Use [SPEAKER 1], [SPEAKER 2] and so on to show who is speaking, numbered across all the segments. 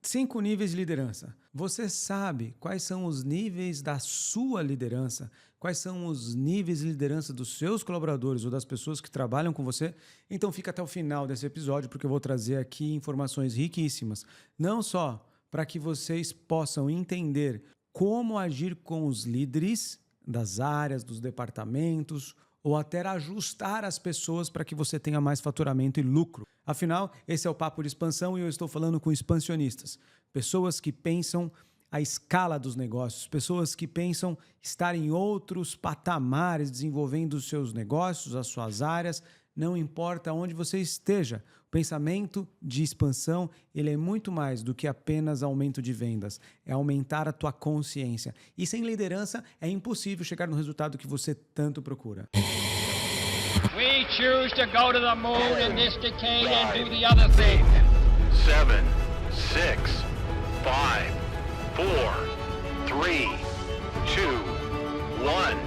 [SPEAKER 1] 5 níveis de liderança. Você sabe quais são os níveis da sua liderança? Quais são os níveis de liderança dos seus colaboradores ou das pessoas que trabalham com você? Então fica até o final desse episódio, porque eu vou trazer aqui informações riquíssimas. Não só para que vocês possam entender como agir com os líderes das áreas, dos departamentos, ou até ajustar as pessoas para que você tenha mais faturamento e lucro. Afinal, esse é o Papo de Expansão e eu estou falando com expansionistas, pessoas que pensam a escala dos negócios, pessoas que pensam estar em outros patamares, desenvolvendo os seus negócios, as suas áreas, não importa onde você esteja. O pensamento de expansão, ele é muito mais do que apenas aumento de vendas, é aumentar a tua consciência. E sem liderança é impossível chegar no resultado que você tanto procura.
[SPEAKER 2] We choose to go to the moon in this decade and do the other thing.
[SPEAKER 3] 7, 6, 5, 4, 3, 2,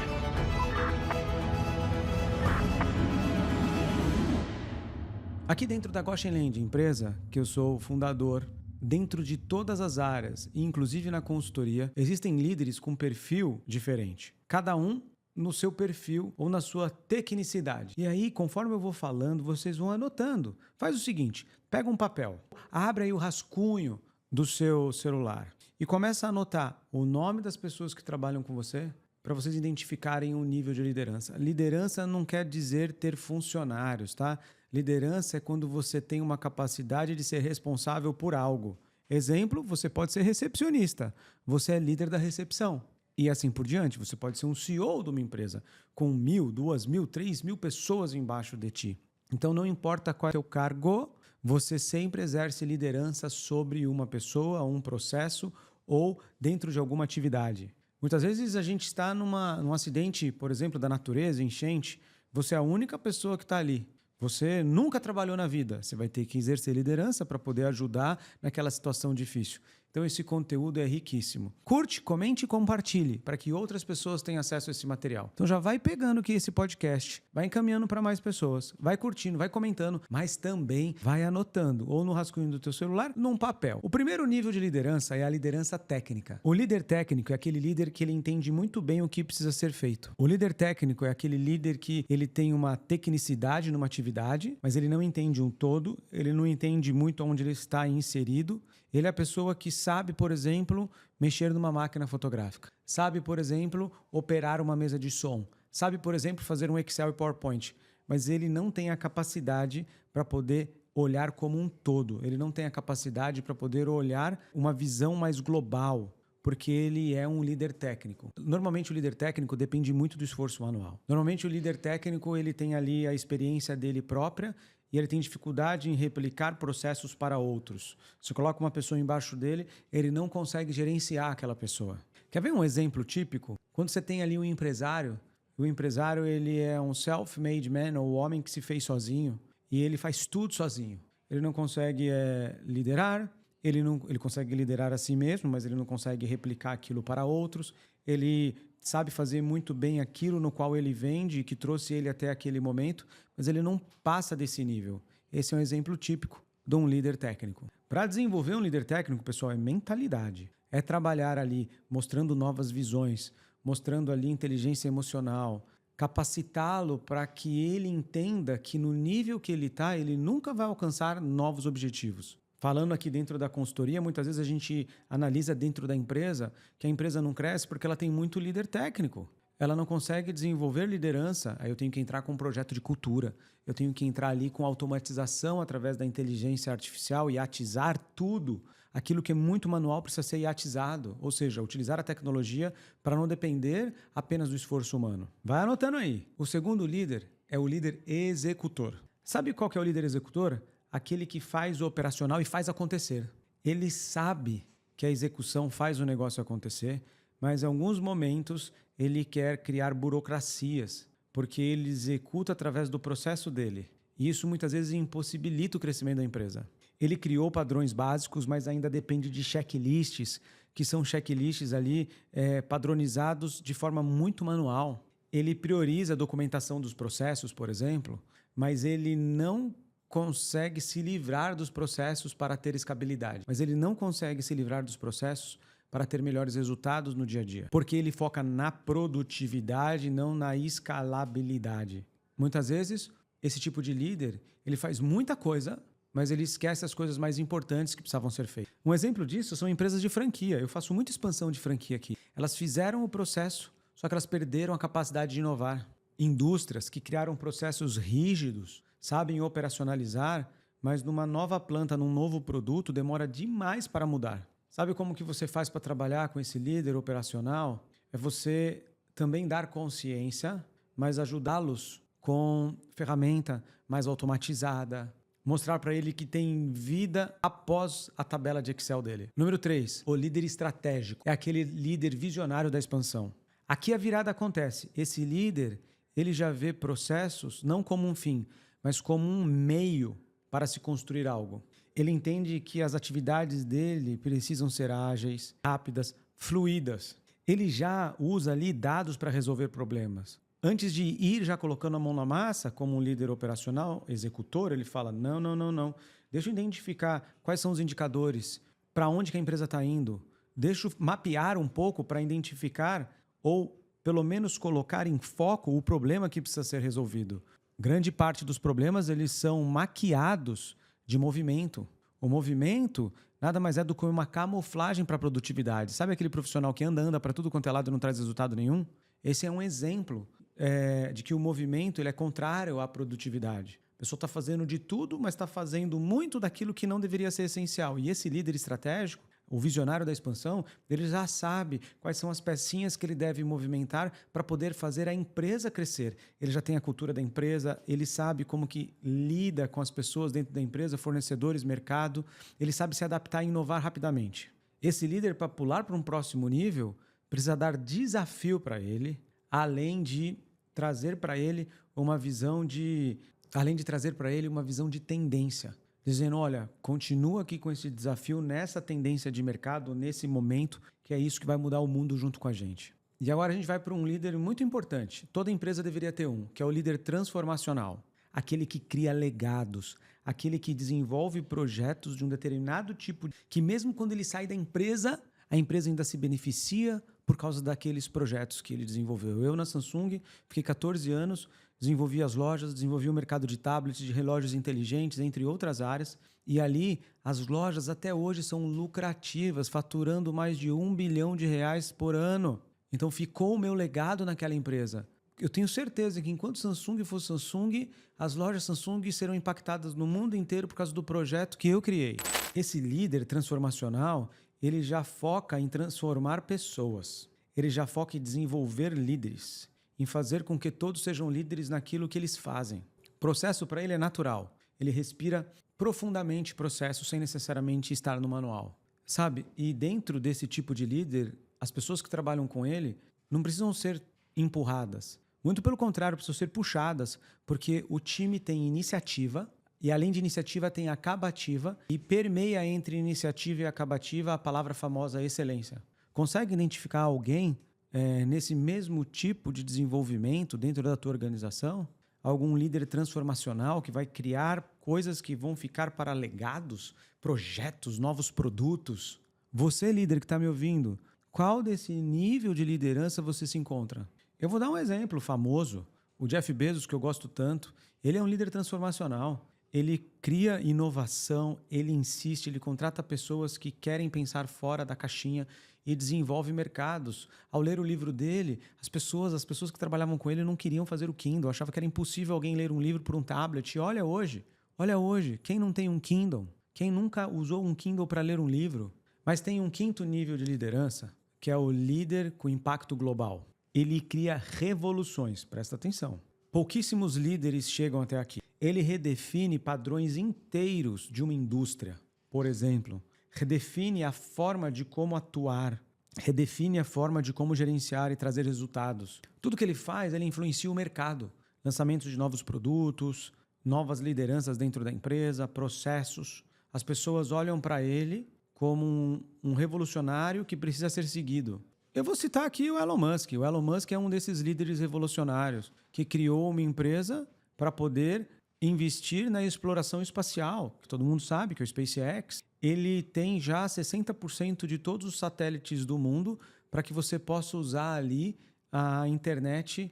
[SPEAKER 3] 1.
[SPEAKER 1] Aqui dentro da Goshen Land, empresa que eu sou o fundador, dentro de todas as áreas, inclusive na consultoria, existem líderes com perfil diferente. Cada um no seu perfil ou na sua tecnicidade. E aí, conforme eu vou falando, vocês vão anotando. Faz o seguinte, pega um papel, abre aí o rascunho do seu celular e começa a anotar o nome das pessoas que trabalham com você para vocês identificarem um nível de liderança. Liderança não quer dizer ter funcionários, tá? Liderança é quando você tem uma capacidade de ser responsável por algo. Exemplo, você pode ser recepcionista. Você é líder da recepção. E assim por diante, você pode ser um CEO de uma empresa com 1.000, 2.000, 3.000 pessoas embaixo de ti. Então não importa qual é o seu cargo, você sempre exerce liderança sobre uma pessoa, um processo ou dentro de alguma atividade. Muitas vezes a gente está num acidente, por exemplo, da natureza, enchente, você é a única pessoa que está ali. Você nunca trabalhou na vida, você vai ter que exercer liderança para poder ajudar naquela situação difícil. Então esse conteúdo é riquíssimo. Curte, comente e compartilhe para que outras pessoas tenham acesso a esse material. Então já vai pegando aqui esse podcast, vai encaminhando para mais pessoas, vai curtindo, vai comentando, mas também vai anotando ou no rascunho do teu celular, num papel. O primeiro nível de liderança é a liderança técnica. O líder técnico é aquele líder que ele entende muito bem o que precisa ser feito. O líder técnico é aquele líder que ele tem uma tecnicidade numa atividade, mas ele não entende um todo, ele não entende muito onde ele está inserido. Ele é a pessoa que sabe, por exemplo, mexer numa máquina fotográfica. Sabe, por exemplo, operar uma mesa de som. Sabe, por exemplo, fazer um Excel e PowerPoint. Mas ele não tem a capacidade para poder olhar como um todo. Ele não tem a capacidade para poder olhar uma visão mais global, porque ele é um líder técnico. Normalmente o líder técnico depende muito do esforço manual. Normalmente o líder técnico ele tem ali a experiência dele própria e ele tem dificuldade em replicar processos para outros. Se coloca uma pessoa embaixo dele, ele não consegue gerenciar aquela pessoa. Quer ver um exemplo típico? Quando você tem ali um empresário, o empresário ele é um self-made man, ou o homem que se fez sozinho, e ele faz tudo sozinho. Ele não consegue liderar, ele consegue liderar a si mesmo, mas ele não consegue replicar aquilo para outros. Ele sabe fazer muito bem aquilo no qual ele vende e que trouxe ele até aquele momento, mas ele não passa desse nível. Esse é um exemplo típico de um líder técnico. Para desenvolver um líder técnico, pessoal, é mentalidade. É trabalhar ali mostrando novas visões, mostrando ali inteligência emocional, capacitá-lo para que ele entenda que no nível que ele está, ele nunca vai alcançar novos objetivos. Falando aqui dentro da consultoria, muitas vezes a gente analisa dentro da empresa que a empresa não cresce porque ela tem muito líder técnico. Ela não consegue desenvolver liderança. Aí eu tenho que entrar com um projeto de cultura. Eu tenho que entrar ali com automatização através da inteligência artificial e iatizar tudo. Aquilo que é muito manual precisa ser iatizado, ou seja, utilizar a tecnologia para não depender apenas do esforço humano. Vai anotando aí. O segundo líder é o líder executor. Sabe qual que é o líder executor? Aquele que faz o operacional e faz acontecer. Ele sabe que a execução faz o negócio acontecer, mas em alguns momentos ele quer criar burocracias, porque ele executa através do processo dele. E isso muitas vezes impossibilita o crescimento da empresa. Ele criou padrões básicos, mas ainda depende de checklists, que são checklists ali padronizados de forma muito manual. Ele prioriza a documentação dos processos, por exemplo, mas ele não consegue se livrar dos processos para ter escalabilidade, mas ele não consegue se livrar dos processos para ter melhores resultados no dia a dia, porque ele foca na produtividade, não na escalabilidade. Muitas vezes, esse tipo de líder, ele faz muita coisa, mas ele esquece as coisas mais importantes que precisavam ser feitas. Um exemplo disso são empresas de franquia. Eu faço muita expansão de franquia aqui. Elas fizeram o processo, só que elas perderam a capacidade de inovar. Indústrias que criaram processos rígidos, sabem operacionalizar, mas numa nova planta, num novo produto, demora demais para mudar. Sabe como que você faz para trabalhar com esse líder operacional? É você também dar consciência, mas ajudá-los com ferramenta mais automatizada, mostrar para ele que tem vida após a tabela de Excel dele. Número 3, o líder estratégico. É aquele líder visionário da expansão. Aqui a virada acontece. Esse líder, ele já vê processos não como um fim, mas como um meio para se construir algo. Ele entende que as atividades dele precisam ser ágeis, rápidas, fluídas. Ele já usa ali dados para resolver problemas. Antes de ir já colocando a mão na massa, como um líder operacional, executor, ele fala, não. Deixa eu identificar quais são os indicadores, para onde que a empresa está indo. Deixa eu mapear um pouco para identificar ou, pelo menos, colocar em foco o problema que precisa ser resolvido. Grande parte dos problemas eles são maquiados de movimento. O movimento nada mais é do que uma camuflagem para a produtividade. Sabe aquele profissional que anda para tudo quanto é lado e não traz resultado nenhum? Esse é um exemplo de que o movimento ele é contrário à produtividade. A pessoa está fazendo de tudo, mas está fazendo muito daquilo que não deveria ser essencial. E esse líder estratégico, o visionário da expansão, ele já sabe quais são as pecinhas que ele deve movimentar para poder fazer a empresa crescer. Ele já tem a cultura da empresa, ele sabe como que lida com as pessoas dentro da empresa, fornecedores, mercado, ele sabe se adaptar e inovar rapidamente. Esse líder, para pular para um próximo nível, precisa dar desafio para ele, além de trazer para ele uma visão de tendência. Dizendo, olha, continua aqui com esse desafio, nessa tendência de mercado, nesse momento, que é isso que vai mudar o mundo junto com a gente. E agora a gente vai para um líder muito importante. Toda empresa deveria ter um, que é o líder transformacional. Aquele que cria legados, aquele que desenvolve projetos de um determinado tipo, que mesmo quando ele sai da empresa, a empresa ainda se beneficia por causa daqueles projetos que ele desenvolveu. Eu, na Samsung, fiquei 14 anos, desenvolvi as lojas, desenvolvi o mercado de tablets, de relógios inteligentes, entre outras áreas. E ali, as lojas até hoje são lucrativas, faturando mais de R$1 bilhão por ano. Então, ficou o meu legado naquela empresa. Eu tenho certeza que enquanto Samsung for Samsung, as lojas Samsung serão impactadas no mundo inteiro por causa do projeto que eu criei. Esse líder transformacional, ele já foca em transformar pessoas. Ele já foca em desenvolver líderes, em fazer com que todos sejam líderes naquilo que eles fazem. O processo para ele é natural. Ele respira profundamente processo sem necessariamente estar no manual. Sabe? E dentro desse tipo de líder, as pessoas que trabalham com ele não precisam ser empurradas. Muito pelo contrário, precisam ser puxadas, porque o time tem iniciativa, e além de iniciativa tem acabativa, e permeia entre iniciativa e acabativa a palavra famosa excelência. Consegue identificar alguém nesse mesmo tipo de desenvolvimento dentro da tua organização? Algum líder transformacional que vai criar coisas que vão ficar para legados, projetos, novos produtos? Você, líder que está me ouvindo, qual desse nível de liderança você se encontra? Eu vou dar um exemplo famoso. O Jeff Bezos, que eu gosto tanto, ele é um líder transformacional. Ele cria inovação, ele insiste, ele contrata pessoas que querem pensar fora da caixinha e desenvolve mercados. Ao ler o livro dele, as pessoas que trabalhavam com ele não queriam fazer o Kindle, achavam que era impossível alguém ler um livro por um tablet. E olha hoje, quem não tem um Kindle? Quem nunca usou um Kindle para ler um livro? Mas tem um quinto nível de liderança, que é o líder com impacto global. Ele cria revoluções, presta atenção. Pouquíssimos líderes chegam até aqui. Ele redefine padrões inteiros de uma indústria. Por exemplo, redefine a forma de como atuar, redefine a forma de como gerenciar e trazer resultados. Tudo que ele faz, ele influencia o mercado. Lançamentos de novos produtos, novas lideranças dentro da empresa, processos. As pessoas olham para ele como um revolucionário que precisa ser seguido. Eu vou citar aqui o Elon Musk. O Elon Musk é um desses líderes revolucionários que criou uma empresa para poder investir na exploração espacial, que todo mundo sabe que é o SpaceX, ele tem já 60% de todos os satélites do mundo para que você possa usar ali a internet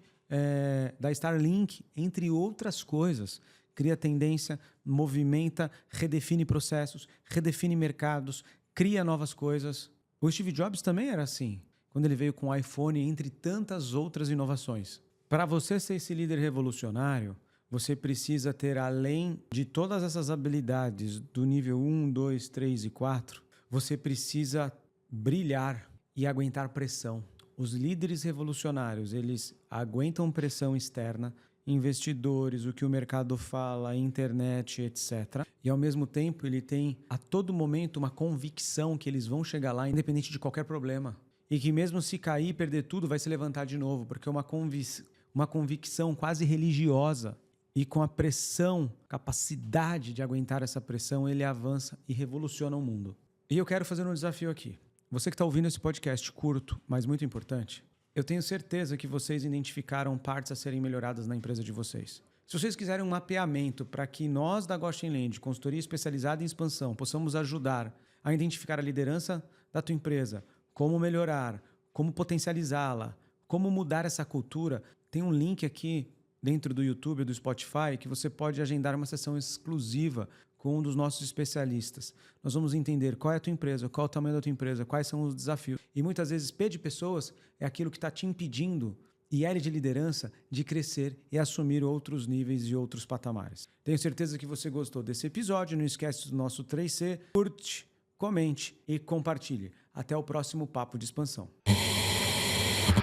[SPEAKER 1] da Starlink, entre outras coisas. Cria tendência, movimenta, redefine processos, redefine mercados, cria novas coisas. O Steve Jobs também era assim, quando ele veio com o iPhone, entre tantas outras inovações. Para você ser esse líder revolucionário, você precisa ter, além de todas essas habilidades do nível 1, 2, 3 e 4, você precisa brilhar e aguentar pressão. Os líderes revolucionários, eles aguentam pressão externa, investidores, o que o mercado fala, internet, etc. E, ao mesmo tempo, ele tem, a todo momento, uma convicção que eles vão chegar lá, independente de qualquer problema. E que mesmo se cair e perder tudo, vai se levantar de novo, porque é uma convicção quase religiosa. E com a pressão, capacidade de aguentar essa pressão, ele avança e revoluciona o mundo. E eu quero fazer um desafio aqui. Você que está ouvindo esse podcast curto, mas muito importante, eu tenho certeza que vocês identificaram partes a serem melhoradas na empresa de vocês. Se vocês quiserem um mapeamento para que nós da Goshen Land, consultoria especializada em expansão, possamos ajudar a identificar a liderança da tua empresa, como melhorar, como potencializá-la, como mudar essa cultura, tem um link aqui dentro do YouTube ou do Spotify que você pode agendar uma sessão exclusiva com um dos nossos especialistas. Nós vamos entender qual é a tua empresa, qual é o tamanho da tua empresa, quais são os desafios. E muitas vezes P de pessoas é aquilo que está te impedindo, e L de liderança, de crescer e assumir outros níveis e outros patamares. Tenho certeza que você gostou desse episódio. Não esquece do nosso 3C. Curte, comente e compartilhe. Até o próximo Papo de Expansão.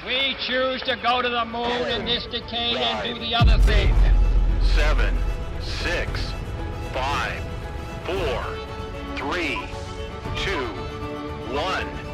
[SPEAKER 2] We choose to go to the moon in this decade and do the other thing.
[SPEAKER 3] 7, 6, 5, 4, 3, 2, 1.